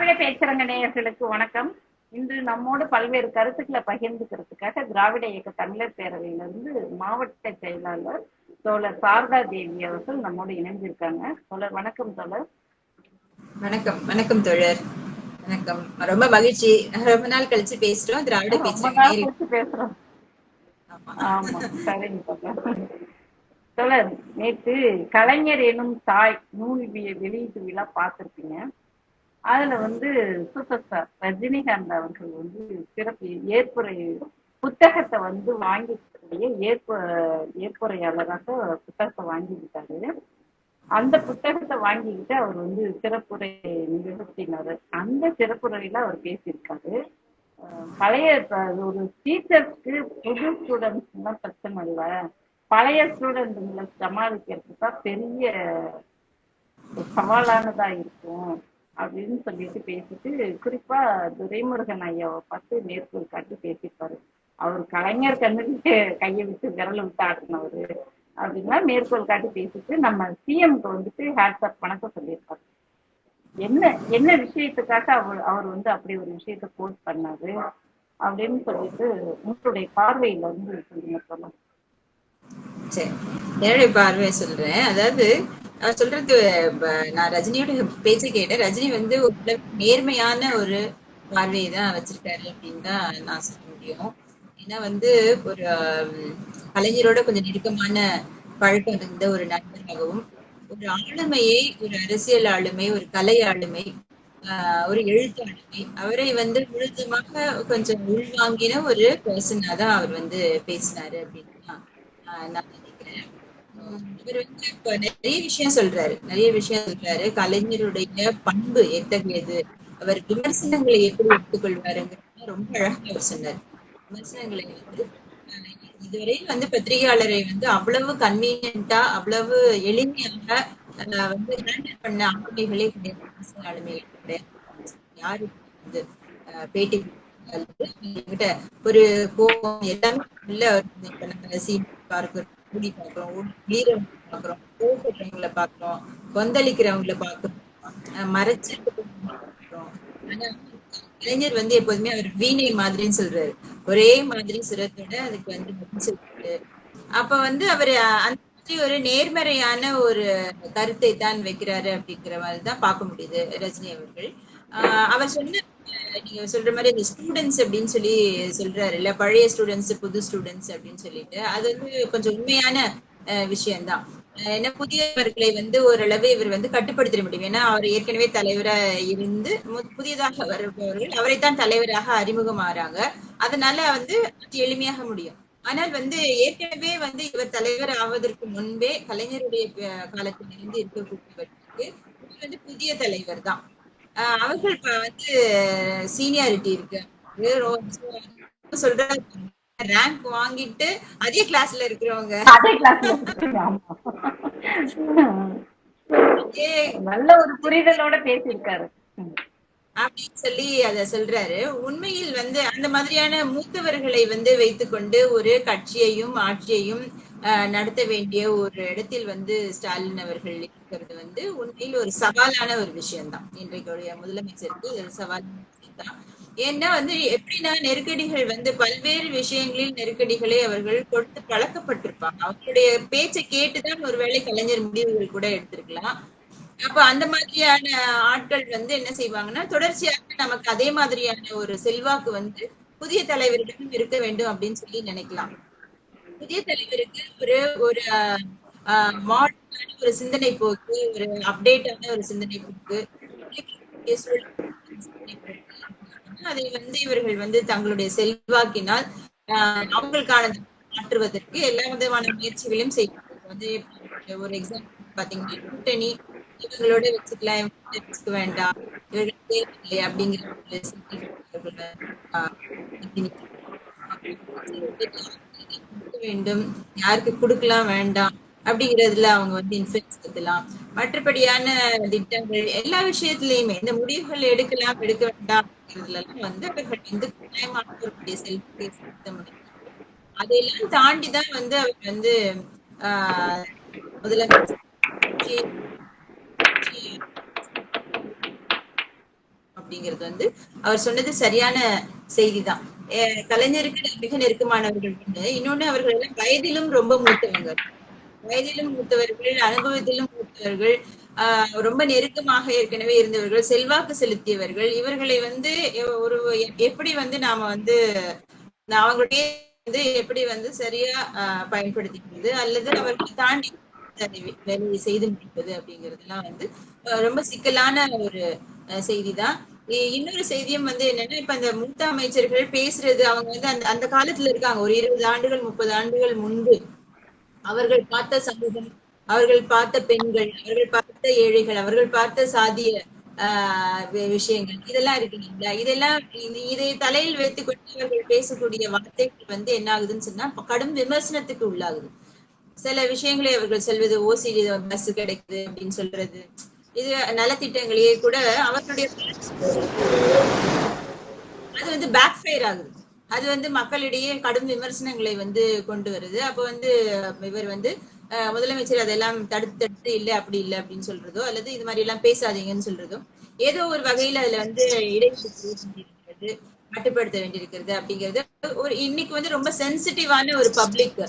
திராவிட பேச்சரங்க நேயர்களுக்கு வணக்கம். இன்று நம்மோடு பல்வேறு கருத்துக்களை பகிர்ந்துக்கிறதுக்காக திராவிட இயக்க தமிழர் பேரவையிலிருந்து மாவட்ட செயலாளர் தோழர் சாரதா தேவி அவர்கள் நம்மோடு இணைஞ்சிருக்காங்க. தோழர் வணக்கம். தோழர் வணக்கம். வணக்கம் தோழர். வணக்கம். ரொம்ப மகிழ்ச்சி. ரொம்ப நாள் கழிச்சு பேசுறோம். திராவிட பேச்சு பேசுறோம். ஆமா, சரிங்க தோழர். தோழர், நேற்று கலைஞர் எனும் தாய் நூல் வெளியீட்டு விழா பார்த்திருப்பீங்க. அதுல சூப்பர் ஸ்டார் ரஜினிகாந்த் அவர்கள் சிறப்பு ஏற்புரை புத்தகத்தை வாங்கிக்கூடிய ஏற்புரையாளராக புத்தகத்தை வாங்கிக்கிட்டாரு. அந்த புத்தகத்தை வாங்கிக்கிட்டு அவர் சிறப்புரை நிகழ்த்தினாரு. அந்த சிறப்புரையில அவர் பேசியிருக்காரு. பழைய ஒரு டீச்சர்ஸ்க்கு புது ஸ்டூடெண்ட்ஸ்னா பிரச்சனை இல்லை, பழைய ஸ்டூடெண்ட்ங்களை சமாளிக்கிறதுக்கு தான் பெரிய சவாலானதா இருக்கும் அப்படின்னு சொல்லிட்டு பேசிட்டு, குறிப்பா துரைமுருகன் ஐயாவை பார்த்து மேற்கோள் காட்டி பேசியிருப்பாரு. அவர் கலைஞர் கண்ணுக்கு கையை விட்டு விரல விட்டு ஆட்டினவரு அப்படின்னா மேற்கோள் காட்டி பேசிட்டு நம்ம சிஎம்க்கு ஹேட்ஸ்அப் வணக்கம் சொல்லியிருப்பாரு. என்ன விஷயத்துக்காக அவர் அப்படி ஒரு விஷயத்த கோட் பண்ணாரு அப்படின்னு சொல்லிட்டு உங்களுடைய பார்வையில சொல்லுங்க சொல்லலாம். சரி, என்னுடைய பார்வையை சொல்றேன். அதாவது அவர் சொல்றது, நான் ரஜினியோட பேச்சை கேட்டேன். ரஜினி ஒரு நேர்மையான ஒரு பார்வையை தான் வச்சிருக்காரு அப்படின்னு தான் நான் சொல்ல முடியும். ஏன்னா ஒரு கலைஞரோட கொஞ்சம் நெருக்கமான பழக்கம் இருந்த ஒரு நண்பராகவும், ஒரு ஆளுமையை, ஒரு அரசியல் ஆளுமை, ஒரு கலை ஆளுமை, ஒரு எழுத்தாளுமை, அவரை முழுதுமாக கொஞ்சம் உள்வாங்கின ஒரு பர்சனா தான் அவர் பேசினாரு அப்படின்னு தான் நான் நினைக்கிறேன். இவர் இப்ப நிறைய விஷயம் சொல்றாரு. கலைஞருடைய பண்பு எத்தகையது, அவர் விமர்சனங்களை எப்படி எடுத்துக்கொள்வாருங்கிறது ரொம்ப அழகா அவர் சொன்னார். விமர்சனங்களை இதுவரை பத்திரிகையாளரை அவ்வளவு கன்வீனியன்டா, அவ்வளவு எளிமையாக ஹேண்டில் பண்ண ஆளுமைகளே கிடையாது. ஆளுமைகள் கிடையாது. யாரு பேட்டி கிட்ட ஒரு கோபம் எல்லாமே இல்ல. இப்ப நம்ம சீன் பார்க்கிறோம், கூடி பாக்குறோம், பாக்குறோம், கோபப்படுறவங்களை பாக்குறோம், கொந்தளிக்கிறவங்களை பாக்குறோம், மறைச்சு பாக்குறோம். ஆனா கலைஞர் எப்போதுமே அவர் வீணை மாதிரின்னு சொல்றாரு. ஒரே மாதிரி சுரத்தோட அதுக்கு சொல்றாரு. அப்ப அவரு அந்த மாதிரி ஒரு நேர்மறையான ஒரு கருத்தை தான் வைக்கிறாரு அப்படிங்கிற மாதிரிதான் பார்க்க முடியுது ரஜினி அவர்கள். அவர் சொன்ன, நீங்க சொல்ற மாதிரி இந்த ஸ்டூடெண்ட்ஸ் அப்படின்னு சொல்லி சொல்றாரு இல்ல, பழைய ஸ்டூடெண்ட்ஸ் புது ஸ்டூடெண்ட்ஸ் அப்படின்னு சொல்லிட்டு, அது கொஞ்சம் உண்மையான விஷயம்தான். ஏன்னா புதியவர்களை ஓரளவு இவர் கட்டுப்படுத்திட முடியும். ஏன்னா அவர் ஏற்கனவே தலைவரா இருந்து புதியதாக வருபவர்கள் அவரைத்தான் தலைவராக அறிமுகமாறாங்க. அதனால எளிமையாக முடியும். ஆனால் ஏற்கனவே இவர் தலைவர் ஆவதற்கு முன்பே கலைஞருடைய காலத்திலிருந்து இருக்கக்கூடியவர்களுக்கு புதிய தலைவர் தான். அவர்கள் சீனியாரிட்டி இருக்கு. சொல்ற ரேங்க் வாங்கிட்டு அதே கிளாஸ்ல இருக்கிறவங்க, நல்ல ஒரு புரிதலோட பேசியிருக்காரு அப்படின்னு சொல்லி அத சொல்றாரு. உண்மையில் அந்த மாதிரியான மூத்தவர்களை வைத்துக்கொண்டு ஒரு கட்சியையும் ஆட்சியையும் நடத்த வேண்டிய ஒரு இடத்தில் ஸ்டாலின் அவர்கள் இருக்கிறது உண்மையில் ஒரு சவாலான ஒரு விஷயம்தான். இன்றைக்குடைய முதலமைச்சருக்கு சவாலான விஷயம்தான். ஏன்னா எப்படின்னா நெருக்கடிகள் பல்வேறு விஷயங்களில் நெருக்கடிகளை அவர்கள் கொடுத்து பழக்கப்பட்டிருப்பாங்க. அவங்களுடைய பேச்சை கேட்டுதான் ஒருவேளை கலைஞர் முடிவுகள் கூட எடுத்திருக்கலாம். அப்ப அந்த மாதிரியான ஆட்கள் என்ன செய்வாங்கன்னா, தொடர்ச்சியாக நமக்கு அதே மாதிரியான ஒரு செல்வாக்கு புதிய தலைவரிடம் இருக்க வேண்டும் அப்படின்னு சொல்லி நினைக்கலாம். புதிய தலைவருக்கு ஒரு ஒரு மாடர்னான ஒரு சிந்தனை போக்கு, ஒரு அப்டேட்டான ஒரு சிந்தனை போக்கு, அதை இவர்கள் தங்களுடைய செல்வாக்கினால் அவங்களுக்கான மாற்றுவதற்கு எல்லா விதமான முயற்சிகளையும் செய்வாங்க. ஒரு எக்ஸாம்பிள் பாத்தீங்கன்னா, கூட்டணி இவங்களோட வச்சுக்கலாம், வச்சுக்க வேண்டாம், இவர்கள் தேவையில்லை அப்படிங்கிற வேண்டும், யாருக்கு கொடுக்கலாம் வேண்டாம் அப்படிங்கிறதுல அவங்க இன்ஃபுளுன்ஸ் செலுத்தலாம். மற்றபடியான திட்டங்கள் எல்லா விஷயத்திலயுமே இந்த முடிவுகள் எடுக்கலாம் எடுக்க வேண்டாம் அப்படிங்கிறதுல எல்லாம் அவர்கள் நியாயமானவர்களுடைய செல்வாக்கை செலுத்த முடியும். அதையெல்லாம் தாண்டிதான் அவர் முதலமைச்சர் அப்படிங்கிறது வந்து அவர் சொன்னது சரியான செய்திதான். கலைஞருக்கு மிக நெருக்கமானவர்கள் ஒண்ணு. இன்னொன்னு அவர்கள் எல்லாம் வயதிலும் ரொம்ப மூத்தவங்க. வயதிலும் மூத்தவர்கள், அனுபவத்திலும் மூத்தவர்கள், ரொம்ப நெருக்கமாக ஏற்கனவே இருந்தவர்கள், செல்வாக்கு செலுத்தியவர்கள். இவர்களை வந்து ஒரு எப்படி வந்து நாம வந்து அவங்களுடைய வந்து எப்படி வந்து சரியா பயன்படுத்திக்கிறது அல்லது அவர்களை தாண்டி வேலையை செய்து முடிப்பது அப்படிங்கிறதுலாம் வந்து ரொம்ப சிக்கலான ஒரு செய்திதான். இன்னொரு செய்தியும் வந்து என்னன்னா, இப்ப அந்த மூத்த அமைச்சர்கள் பேசுறது அவங்க வந்து அந்த அந்த காலத்துல இருக்காங்க. ஒரு 20 ஆண்டுகள் 30 ஆண்டுகள் முன்பு அவர்கள் பார்த்த சமூகம், அவர்கள் பார்த்த பெண்கள், அவர்கள் பார்த்த ஏழைகள், அவர்கள் பார்த்த சாதிய விஷயங்கள் இதெல்லாம் இருக்கு இல்லைங்களா? இதெல்லாம் இதை தலையில் வைத்துக் கொண்டு அவர்கள் பேசக்கூடிய வார்த்தைகள் வந்து என்ன ஆகுதுன்னு சொன்னா கடும் விமர்சனத்துக்கு உள்ளாகுது. சில விஷயங்களை அவர்கள் சொல்வது ஓசி பஸ் கிடைக்குது அப்படின்னு சொல்றது, இது நலத்திட்டங்களையே கூட அவர்களுடைய அது வந்து பேக் ஃபயர் ஆகுது. அது வந்து மக்களிடையே கடும் விமர்சனங்களை வந்து கொண்டு வருது. அப்ப வந்து இவர் வந்து முதலமைச்சர் அதெல்லாம் தடுத்து தடுத்து இல்ல அப்படி இல்லை அப்படின்னு சொல்றதோ அல்லது இது மாதிரி எல்லாம் பேசாதீங்கன்னு சொல்றதோ ஏதோ ஒரு வகையில அதுல வந்து இடைவெளி வேண்டியிருக்கிறது, கட்டுப்படுத்த வேண்டியிருக்கிறது அப்படிங்கிறது ஒரு இன்னைக்கு வந்து ரொம்ப சென்சிட்டிவான ஒரு பப்ளிக்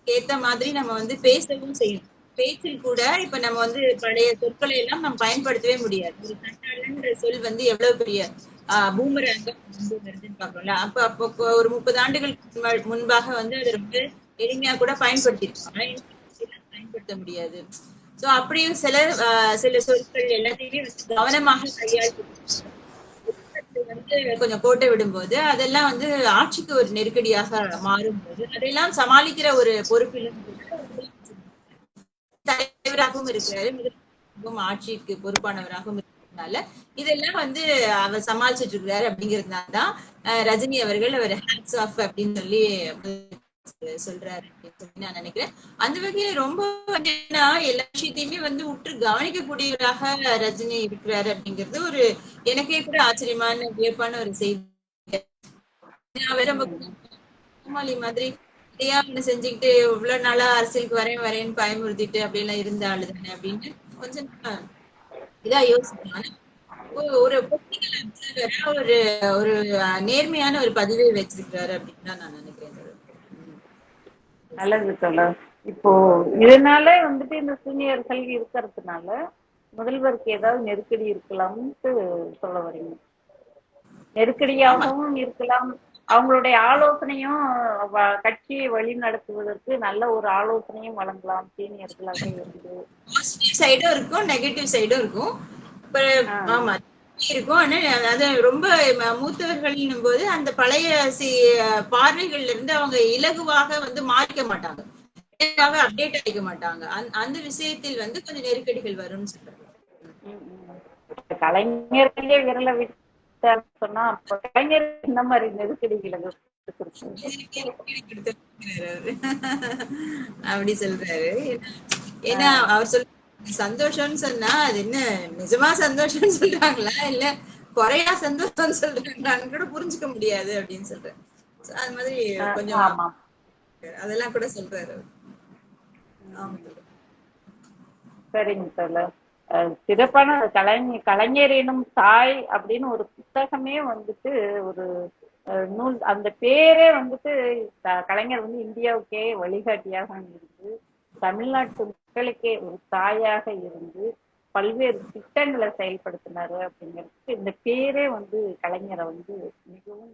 ஏத்த மாதிரி நம்ம வந்து பேசவும் செய்யணும். பேச்சில் கூட இப்ப நம்ம வந்து பழைய சொற்களை எல்லாம் நம்ம பயன்படுத்தவே முடியாது. ஒரு சண்டாளன்ற சொல் வந்து எவ்வளவு பெரிய பூமராங்க வந்து வருதுன்னு பாக்குறோம்ல. அப்ப அப்போ ஒரு 30 ஆண்டுகளுக்கு முன்பாக வந்து அது ரொம்ப எளிமையா கூட பயன்படுத்திருப்பாங்க. பயன்படுத்த முடியாது. சோ அப்படியும் சில சொற்கள் எல்லாத்தையுமே வந்து கவனமாக கையாளி வந்து கொஞ்சம் கோட்டை விடும்போது அதெல்லாம் வந்து ஆட்சிக்கு ஒரு நெருக்கடியாக மாறும்போது அதையெல்லாம் சமாளிக்கிற ஒரு பொறுப்பிலும் தலைவராகவும் இருக்கிறாரு, முதலமைச்சரும் ஆட்சிக்கு பொறுப்பானவராகவும் இருக்கிறதுனால இதெல்லாம் வந்து அவர் சமாளிச்சுட்டு இருக்கிறாரு அப்படிங்கிறதுனாலதான் ரஜினி அவர்கள் அவர் ஹேட்ஸ் ஆஃப் அப்படின்னு சொல்லி சொல்றாரு அப்படின்னு சொல்லி நான் நினைக்கிறேன். அந்த வகையில ரொம்ப வந்து எல்லா விஷயத்தையுமே வந்து உற்று கவனிக்கக்கூடியவராக ரஜினி இருக்கிறாரு அப்படிங்கிறது ஒரு எனக்கே கூட ஆச்சரியமான வியப்பான ஒரு செய்தி. மாதிரி இதையா ஒண்ணு செஞ்சுக்கிட்டு இவ்வளவு நாளா அரசியலுக்கு வரேன்னு பயமுறுத்திட்டு அப்படி எல்லாம் இருந்த ஆளு தானே அப்படின்னு கொஞ்சம் இதா யோசிக்கலாம். ஒரு பொலிட்டிக்கல் அப்சர்வரா ஒரு ஒரு நேர்மையான ஒரு பதிவை வச்சிருக்காரு அப்படின்னு தான் நான் நினைக்கிறேன். நல்லது தோழர். இப்போ இதனால வந்துட்டு இந்த சீனியர்கள் இருக்கிறதுனால முதல்வருக்கு ஏதாவது நெருக்கடி இருக்கலாம்னு சொல்ல வரீங்க? நெருக்கடியாகவும் இருக்கலாம். அவங்களுடைய ஆலோசனையும் கட்சியை வழி நடத்துவதற்கு நல்ல ஒரு ஆலோசனையும் வழங்கலாம் சீனியர்களாக இருந்து. பாசிட்டிவ் சைடும் இருக்கும், நெகட்டிவ் சைடும் இருக்கும். ஆமா இருக்கும். ஆனா அது ரொம்ப மூத்தவர்கள் போது அந்த பழைய பார்வைகள்ல இருந்து அவங்க இலகுவாக வந்து மாறிக்க மாட்டாங்க, அப்டேட் ஆகிக்க மாட்டாங்க. அந்த விஷயத்தில் வந்து கொஞ்சம் நெருக்கடிகள் வரும்னு சொல்றாங்க. கலைஞர்களே விரல விட்டார் சொன்னா அப்ப கலைஞர் இந்த மாதிரி நெருக்கடிகள் அப்படி சொல்றாரு. ஏன்னா அவர் சொல்ற சந்தோஷம்னு சொன்னா அது என்ன நிஜமா சந்தோஷம்னு சொல்றாங்களா இல்ல குறையா சந்தோஷம் சொல்றாங்களான்னு கூட புரிஞ்சுக்க முடியாது அப்படின்னு சொல்றேன். அது மாதிரி கொஞ்சம் அதெல்லாம் கூட சொல்றாரு. சரிங்க சார். சிறப்பான கலைஞர் எனும் தாய் அப்படின்னு ஒரு புத்தகமே வந்துட்டு ஒரு நூல். அந்த பேரே வந்துட்டு கலைஞர் வந்து இந்தியாவுக்கே வழிகாட்டியாக இருந்து தமிழ்நாட்டு மக்களுக்கே ஒரு தாயாக இருந்து பல்வேறு திட்டங்களை செயல்படுத்தினாரு அப்படிங்கிறதுக்கு இந்த பேரே வந்து கலைஞரை வந்து மிகவும்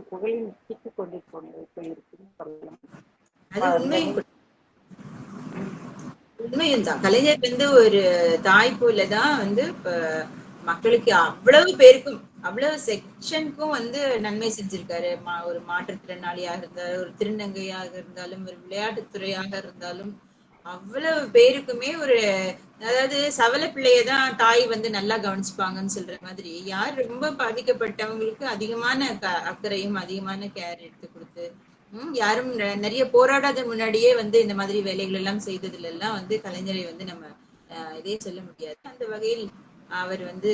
புகழின் உச்சிக்கு கொண்டு போயிருக்குன்னு சொல்லலாம். உண்மையும் தான். கலைஞர் வந்து ஒரு தாய் போலதான் வந்து மக்களுக்கு அவ்வளவு பேருக்கும் அவ்வளவு செக்ஷனுக்கும் வந்து நன்மை செஞ்சிருக்காரு. ஒரு மாற்றுத்திறனாளியாக இருந்தாலும், ஒரு திருநங்கையாக இருந்தாலும், ஒரு விளையாட்டுத்துறையாக இருந்தாலும் அவ்வளவு பேருக்குமே ஒரு அதாவது சவல பிள்ளையதான் தாய் வந்து நல்லா கவனிச்சுப்பாங்கன்னு சொல்ற மாதிரி யார் ரொம்ப பாதிக்கப்பட்டவங்களுக்கு அதிகமான அக்கறையும் அதிகமான கேர் எடுத்து கொடுத்து யாரும் நிறைய போராடாத முன்னாடியே வந்து இந்த மாதிரி வேலைகள் எல்லாம் செய்ததுல எல்லாம் வந்து கலைஞரை வந்து நம்ம இதே சொல்ல முடியாது. அந்த வகையில் அவர் வந்து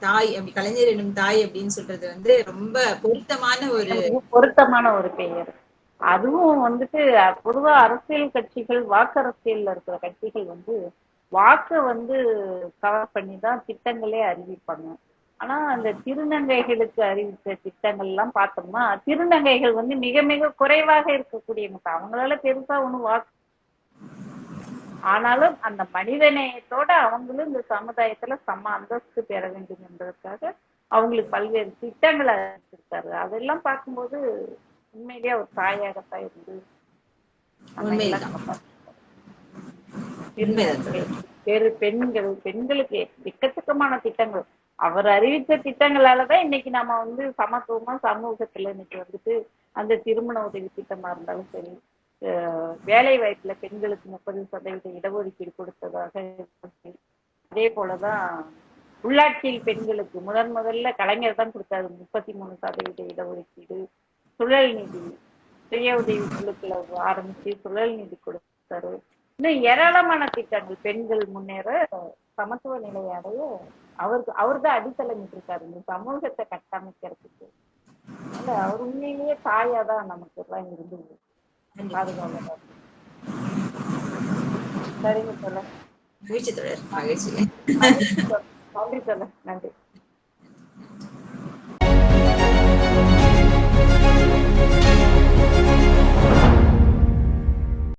தாய் அப்படி கலைஞர் எனும் தாய் அப்படின்னு சொல்றது வந்து ரொம்ப பொருத்தமான ஒரு பெயர். அதுவும் வந்துட்டு பொதுவா அரசியல் கட்சிகள் வாக்கு அரசியல்ல இருக்கிற கட்சிகள் வந்து வாக்கு வந்து கவர் பண்ணி தான் திட்டங்களே அறிவிப்பாங்க. ஆனா அந்த திருநங்கைகளுக்கு அறிவித்த திட்டங்கள் எல்லாம் பார்த்தோம்னா திருநங்கைகள் வந்து மிக மிக குறைவாக இருக்கக்கூடிய மக்கள். அவங்களால பெருசா ஒண்ணும் வாக்கு, ஆனாலும் அந்த மனிதநேயத்தோட அவங்களும் இந்த சமுதாயத்துல சம அந்தஸ்து பெற வேண்டும் என்பதற்காக அவங்களுக்கு பல்வேறு திட்டங்களை அறிவிச்சிருக்காரு. அதெல்லாம் பார்க்கும்போது உண்மையிலேயே ஒரு தாயாகத்தான் இருந்து நம்ம எல்லாம் உண்மைதான். காப்பாற்றணும். உண்மைதான் திருநங்கை தோழர். பெண்களுக்கு எக்கச்சக்கமான திட்டங்கள் அவர் அறிவித்த திட்டங்களாலதான் இன்னைக்கு நம்ம வந்து சமத்துவமா சமூகத்துல இன்னைக்கு வந்துட்டு அந்த திருமண உதவி திட்டமா இருந்தாலும் சரி, வேலை வாய்ப்புல பெண்களுக்கு 30% இடஒதுக்கீடு கொடுத்ததாக இருந்தாலும் சரி, அதே போலதான் உள்ளாட்சியில் பெண்களுக்கு முதல்ல கலைஞர் தான் கொடுத்தாரு 33% இடஒதுக்கீடு. சுழல் நிதி, சுய உதவி குழுக்களை ஆரம்பிச்சு சுழல் நிதி கொடுத்தாரு. இன்னும் ஏராளமான திட்டங்கள் பெண்கள் முன்னேற, சமத்துவ நிலை அடைய அவர்தான் அடித்தளம் இருக்காரு இந்த சமூகத்தை கட்டமைக்கிறதுக்கு. அதனால அவர் உண்மையிலேயே தாயாதான் நமக்கு எல்லாம் இருந்து பாதுகாவலர். சரிங்க சொல்ல மகிழ்ச்சி தோழர், மகிழ்ச்சி. நன்றி சொல்ல நன்றி.